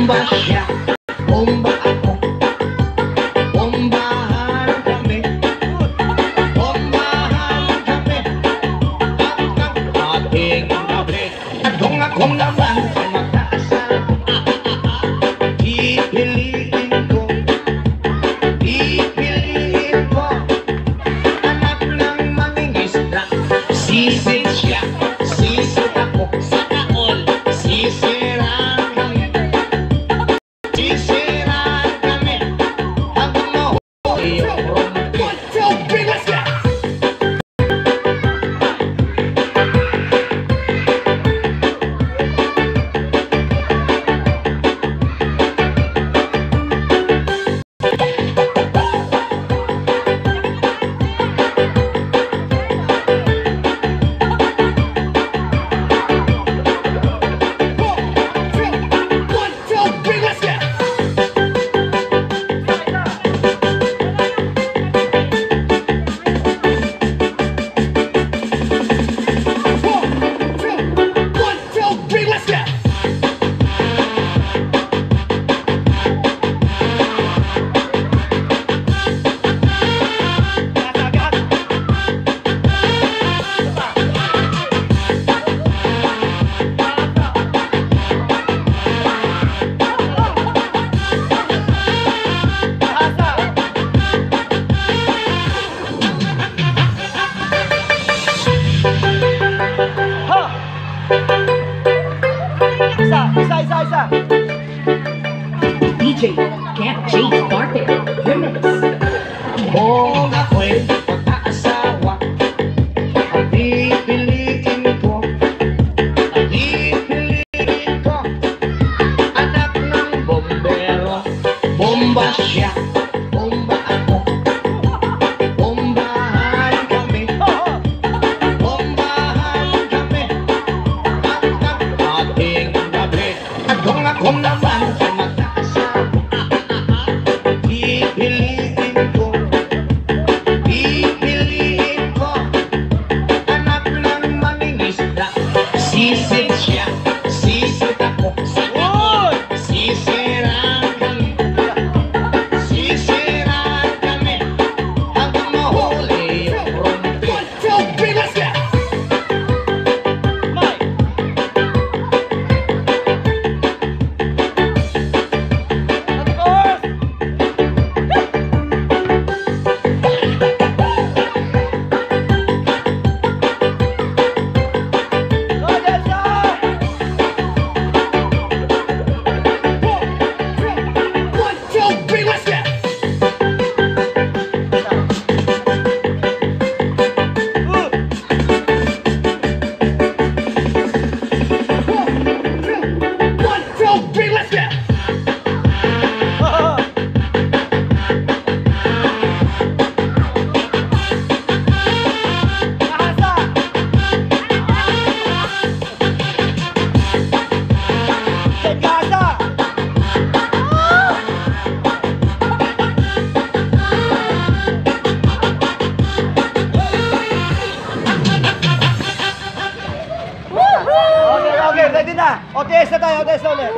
Bomba siya, bomba ako, bombahan kami, bombahan kami, hanggang ating gabi. At kung ako naman ay mag-asa, pipiliin ko, anak ng mangingisda. Sisid siya, sisid ako, sa kaol, sisiraan kami, sisiraan kami, hanggang mahuli yung rumpi. 1, 2, 3, let's go! Isa. DJ Camp J Starter Remix. Kung ako'y mag-aasawa, ang pipiliin ko, anak ng bombero. Bomba siya, bomba ako, bombahan kami, bombahan kami, hanggang ating gabi. At kung ako naman ay mag-aasawa, pipiliin ko, anak ng mangingisda. Sisid siya, sisid ako, sa kaol, sisiraan kami, hanggang mahuli yung rumpi. 1, 2, 3, let's go! Okay, ready na. OTS na tayo, OTS na ulit.